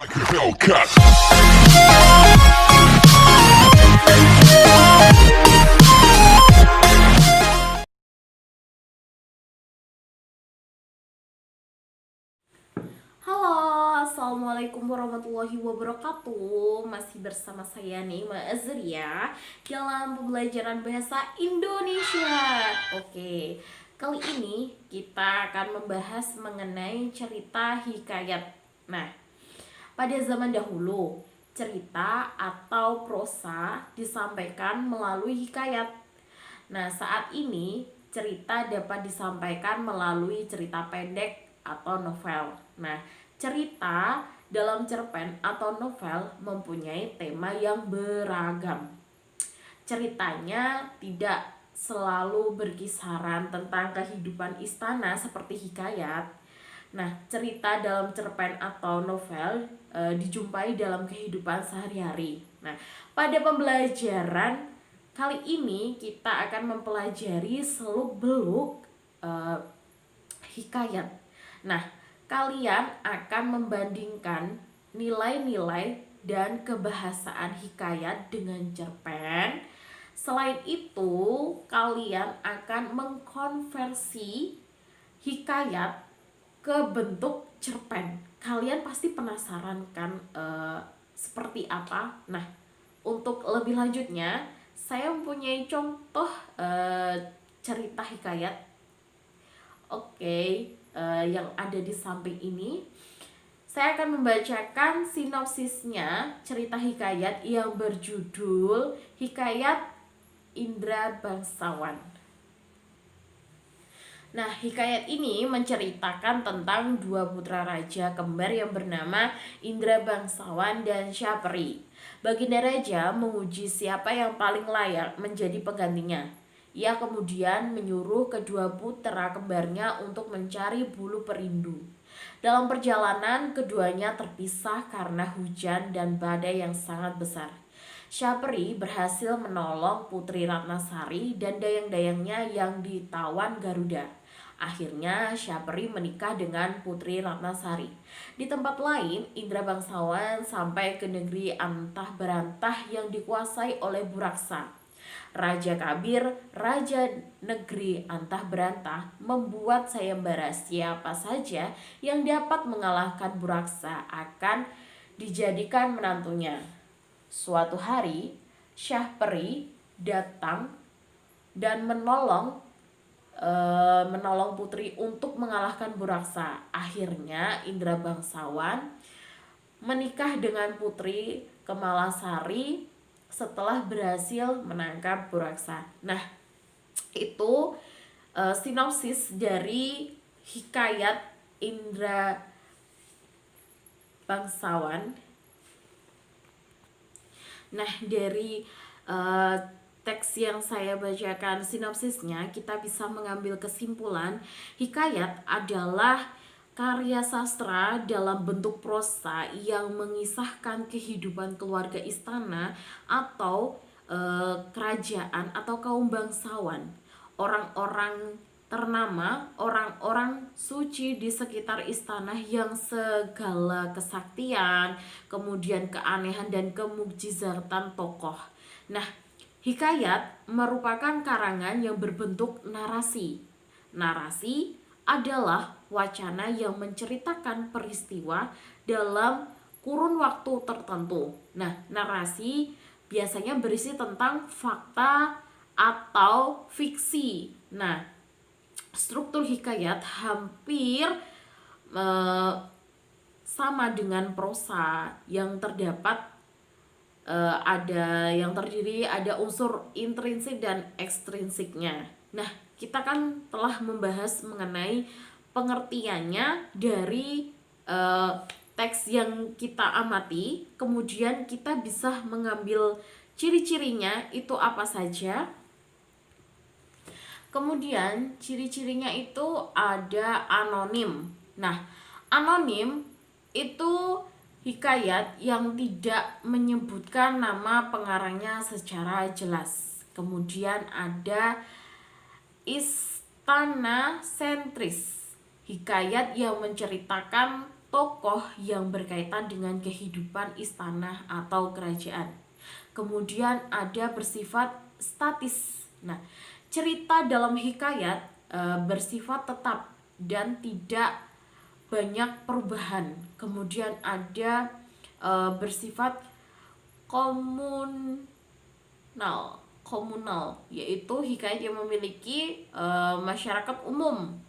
Hellcat. Halo, assalamualaikum warahmatullahi wabarakatuh. Masih bersama saya Nima Azria dalam pembelajaran bahasa Indonesia. Oke, kali ini kita akan membahas mengenai cerita hikayat. Nah, pada zaman dahulu, cerita atau prosa disampaikan melalui hikayat. Nah, saat ini cerita dapat disampaikan melalui cerita pendek atau novel. Nah, cerita dalam cerpen atau novel mempunyai tema yang beragam. Ceritanya tidak selalu berkisaran tentang kehidupan istana seperti hikayat. Nah, cerita dalam cerpen atau novel dijumpai dalam kehidupan sehari-hari. Nah, pada pembelajaran kali ini kita akan mempelajari seluk-beluk eh, hikayat. Nah, kalian akan membandingkan nilai-nilai dan kebahasaan hikayat dengan cerpen. Selain itu, kalian akan mengkonversi hikayat ke bentuk cerpen. Kalian pasti penasaran kan seperti apa? Nah, untuk lebih lanjutnya, saya mempunyai contoh cerita hikayat. Oke, yang ada di samping ini. Saya akan membacakan sinopsisnya cerita hikayat yang berjudul Hikayat Indra Bangsawan. Nah, hikayat ini menceritakan tentang dua putra raja kembar yang bernama Indra Bangsawan dan Syapri. Baginda Raja menguji siapa yang paling layak menjadi penggantinya. Ia kemudian menyuruh kedua putra kembarnya untuk mencari bulu perindu. Dalam perjalanan, keduanya terpisah karena hujan dan badai yang sangat besar. Syapri berhasil menolong Putri Ratnasari dan dayang-dayangnya yang ditawan Garuda. Akhirnya Syapri menikah dengan Putri Ratnasari. Di tempat lain, Indra Bangsawan sampai ke negeri Antah Berantah yang dikuasai oleh Buraksa. Raja Kabir, Raja Negeri Antah Berantah, membuat sayembara siapa saja yang dapat mengalahkan Buraksa akan dijadikan menantunya. Suatu hari, Syahperi datang dan menolong putri untuk mengalahkan Buraksa. Akhirnya Indra Bangsawan menikah dengan Putri Kemalasari setelah berhasil menangkap Buraksa. Nah, itu sinopsis dari hikayat Indra Bangsawan. Nah, dari teks yang saya bacakan sinopsisnya, kita bisa mengambil kesimpulan hikayat adalah karya sastra dalam bentuk prosa yang mengisahkan kehidupan keluarga istana atau kerajaan atau kaum bangsawan, orang-orang ternama, orang-orang suci di sekitar istana yang segala kesaktian, kemudian keanehan dan kemukjizatan tokoh. Nah, hikayat merupakan karangan yang berbentuk narasi. Narasi adalah wacana yang menceritakan peristiwa dalam kurun waktu tertentu. Nah, narasi biasanya berisi tentang fakta atau fiksi. Nah, struktur hikayat hampir sama dengan prosa yang terdapat ada unsur intrinsik dan ekstrinsiknya. Nah, kita kan telah membahas mengenai pengertiannya dari teks yang kita amati, kemudian kita bisa mengambil ciri-cirinya itu apa saja. Kemudian ciri-cirinya itu ada anonim. Nah, anonim itu hikayat yang tidak menyebutkan nama pengarangnya secara jelas. Kemudian ada istana sentris, hikayat yang menceritakan tokoh yang berkaitan dengan kehidupan istana atau kerajaan. Kemudian ada bersifat statis. Nah, cerita dalam hikayat bersifat tetap dan tidak banyak perubahan. Kemudian ada bersifat komunal, yaitu hikayat yang memiliki masyarakat umum.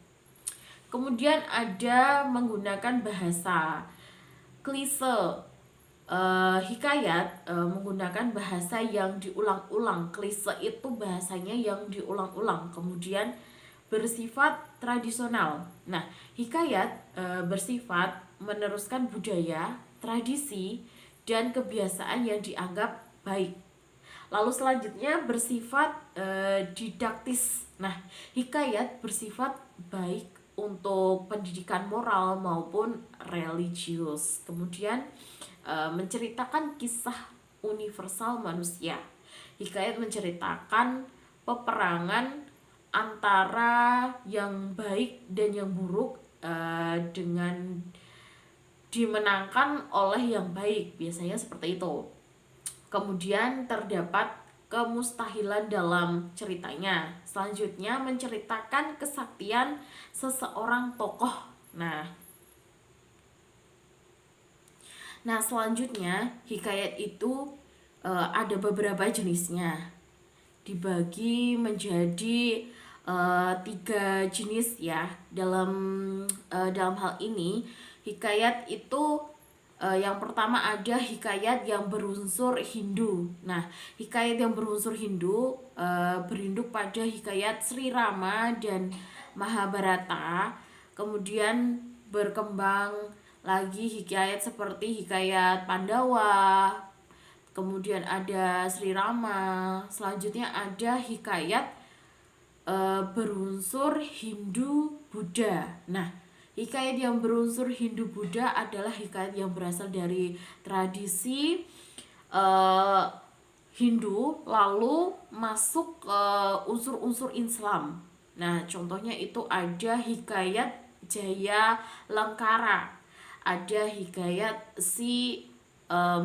Kemudian ada menggunakan bahasa klise. Hikayat menggunakan bahasa yang diulang-ulang. Klise itu bahasanya yang diulang-ulang. Kemudian bersifat tradisional. Nah, hikayat bersifat meneruskan budaya, tradisi, dan kebiasaan yang dianggap baik. Lalu selanjutnya bersifat didaktis. Nah, hikayat bersifat baik untuk pendidikan moral maupun religius. Kemudian menceritakan kisah universal manusia. Hikayat menceritakan peperangan antara yang baik dan yang buruk dengan dimenangkan oleh yang baik, biasanya seperti itu. Kemudian terdapat kemustahilan dalam ceritanya. Selanjutnya menceritakan kesaktian seseorang tokoh. Nah, selanjutnya hikayat itu ada beberapa jenisnya. Dibagi menjadi 3 jenis ya. Dalam hal ini hikayat itu yang pertama ada hikayat yang berunsur Hindu. Nah, hikayat yang berunsur Hindu berinduk pada hikayat Sri Rama dan Mahabharata. Kemudian berkembang lagi hikayat seperti hikayat Pandawa. Kemudian ada Sri Rama. Selanjutnya ada hikayat berunsur Hindu-Buddha. Nah, hikayat yang berunsur Hindu-Buddha adalah hikayat yang berasal dari tradisi Hindu lalu masuk ke unsur-unsur Islam. Nah, contohnya itu ada hikayat Jaya Lengkara, ada hikayat si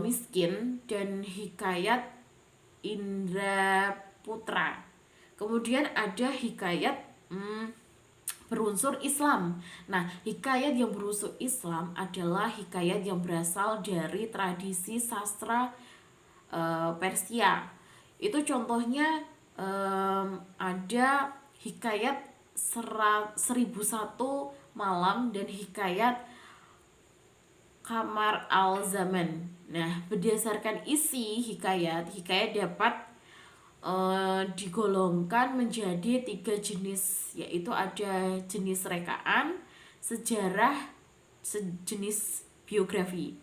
miskin, dan hikayat Indraputra. Kemudian ada hikayat berunsur Islam. Nah, hikayat yang berunsur Islam adalah hikayat yang berasal dari tradisi sastra Persia. Itu contohnya ada hikayat 1001 malam dan hikayat Kamar al-Zaman. Nah, berdasarkan isi hikayat dapat digolongkan menjadi 3 jenis, yaitu ada jenis rekaan, sejarah, sejenis biografi.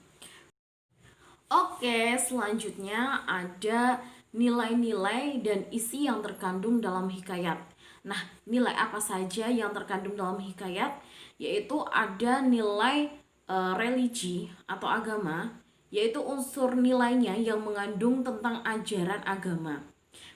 Oke, selanjutnya ada nilai-nilai dan isi yang terkandung dalam hikayat. Nah, nilai apa saja yang terkandung dalam hikayat? Yaitu ada nilai religi atau agama, yaitu unsur nilainya yang mengandung tentang ajaran agama.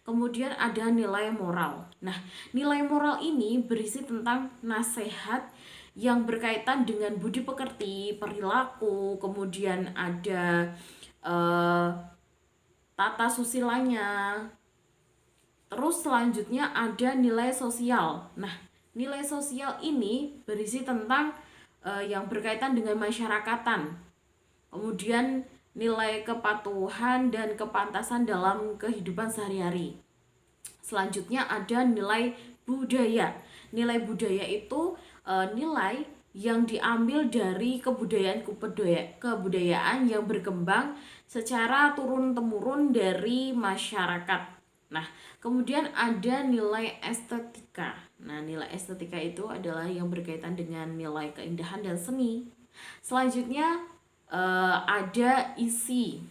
Kemudian ada nilai moral. Nah, nilai moral ini berisi tentang nasihat yang berkaitan dengan budi pekerti, perilaku, kemudian ada tata susilanya. Terus selanjutnya ada nilai sosial. Nah, nilai sosial ini berisi tentang yang berkaitan dengan masyarakatan. Kemudian nilai kepatuhan dan kepantasan dalam kehidupan sehari-hari. Selanjutnya ada nilai budaya. Nilai budaya itu nilai yang diambil dari kebudayaan yang berkembang secara turun-temurun dari masyarakat. Nah, kemudian ada nilai estetika. Nah, nilai estetika itu adalah yang berkaitan dengan nilai keindahan dan seni. Selanjutnya ada isi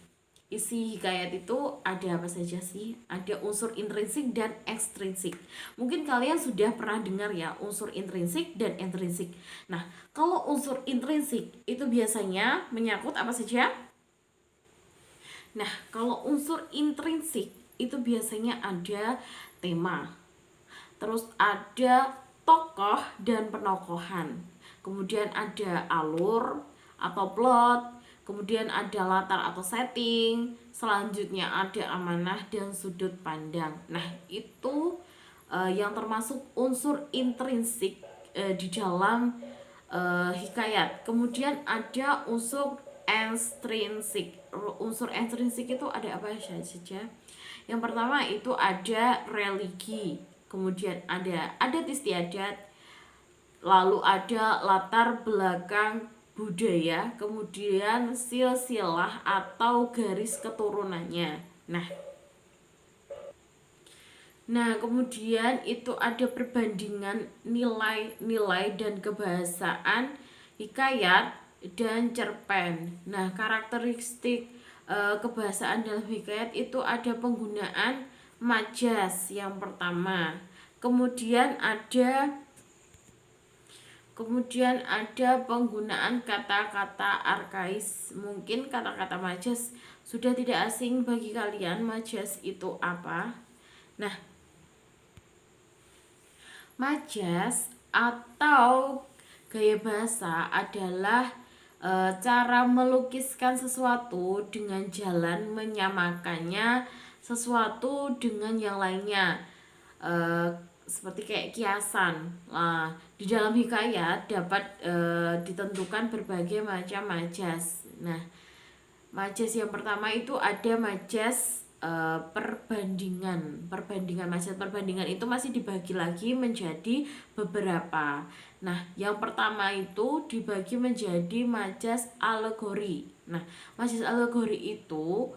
hikayat itu ada apa saja sih? Ada unsur intrinsik dan ekstrinsik. Mungkin kalian sudah pernah dengar ya unsur intrinsik dan ekstrinsik. Nah, kalau unsur intrinsik itu biasanya menyangkut apa saja? Nah, kalau unsur intrinsik itu biasanya ada tema, terus ada tokoh dan penokohan, kemudian ada alur, atau plot, kemudian ada latar atau setting, selanjutnya ada amanah dan sudut pandang. Nah, itu yang termasuk unsur intrinsik di dalam hikayat. Kemudian ada unsur ekstrinsik. Unsur ekstrinsik itu ada apa saja? Yang pertama itu ada religi, kemudian ada adat istiadat, lalu ada latar belakang budaya, kemudian silsilah atau garis keturunannya. Nah, kemudian itu ada perbandingan nilai-nilai dan kebahasaan hikayat dan cerpen. Nah, karakteristik kebahasaan dalam hikayat itu ada penggunaan majas yang pertama. Kemudian ada penggunaan kata-kata arkais. Mungkin kata-kata majas sudah tidak asing bagi kalian. Majas itu apa? Nah, majas atau gaya bahasa adalah cara melukiskan sesuatu dengan jalan menyamakannya sesuatu dengan yang lainnya, seperti kayak kiasan. Nah, di dalam hikayat dapat ditentukan berbagai macam majas. Nah, majas yang pertama itu ada majas perbandingan majas perbandingan itu masih dibagi lagi menjadi beberapa. Nah, yang pertama itu dibagi menjadi majas alegori. Nah, majas alegori itu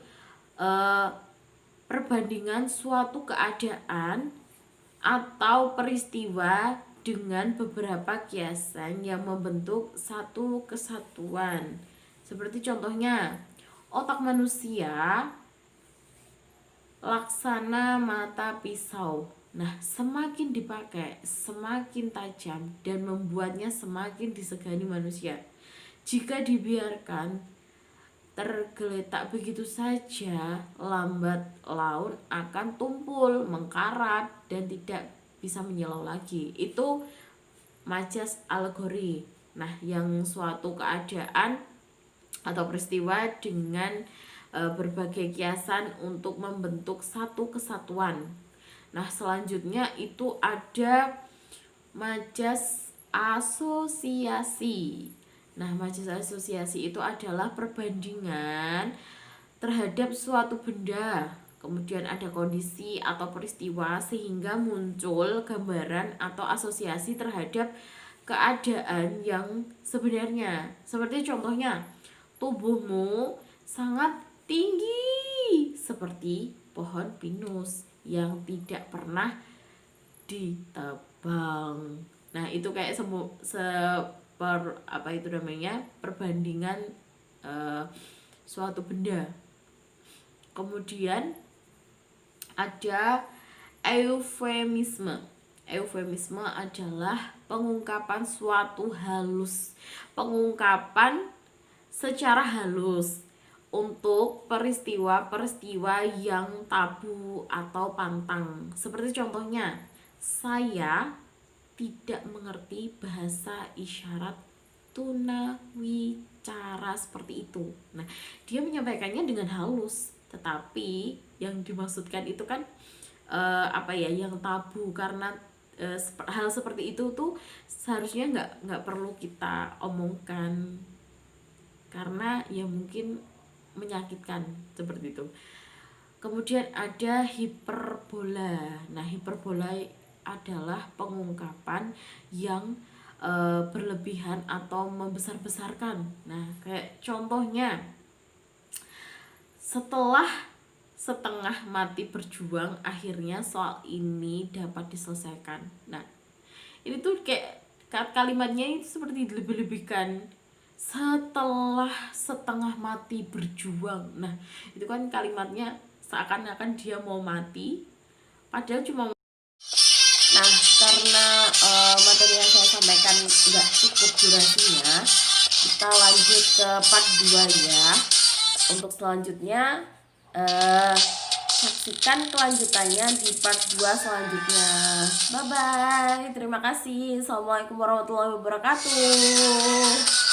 perbandingan suatu keadaan atau peristiwa dengan beberapa kiasan yang membentuk satu kesatuan. Seperti contohnya, otak manusia laksana mata pisau. Nah, semakin dipakai, semakin tajam dan membuatnya semakin disegani manusia. Jika dibiarkan tergeletak begitu saja, lambat laun akan tumpul, mengkarat, dan tidak bisa menyelau lagi. Itu majas alegori. Nah, yang suatu keadaan atau peristiwa dengan berbagai kiasan untuk membentuk satu kesatuan. Nah, selanjutnya itu ada majas asosiasi. Nah, majas asosiasi itu adalah perbandingan terhadap suatu benda, kemudian ada kondisi atau peristiwa sehingga muncul gambaran atau asosiasi terhadap keadaan yang sebenarnya. Seperti contohnya, tubuhmu sangat tinggi seperti pohon pinus yang tidak pernah ditebang. Nah, itu kayak perbandingan suatu benda. Kemudian ada eufemisme. Eufemisme adalah pengungkapan suatu halus, pengungkapan secara halus untuk peristiwa-peristiwa yang tabu atau pantang. Seperti contohnya, saya tidak mengerti bahasa isyarat tunawicara, seperti itu. Nah, dia menyampaikannya dengan halus, tetapi yang dimaksudkan itu kan yang tabu, karena hal seperti itu tuh seharusnya nggak perlu kita omongkan karena ya mungkin menyakitkan, seperti itu. Kemudian ada hiperbola. Nah, hiperbola adalah pengungkapan yang berlebihan atau membesar-besarkan. Nah, kayak contohnya, setelah setengah mati berjuang, akhirnya soal ini dapat diselesaikan. Nah, ini tuh kayak kalimatnya itu seperti dilebih-lebihkan. Setelah setengah mati berjuang. Nah, itu kan kalimatnya seakan-akan dia mau mati, padahal cuma. Nah, karena materi yang saya sampaikan nggak cukup durasinya, kita lanjut ke part 2 ya. Untuk selanjutnya saksikan kelanjutannya di part 2 selanjutnya. Bye bye. Terima kasih. Assalamualaikum warahmatullahi wabarakatuh.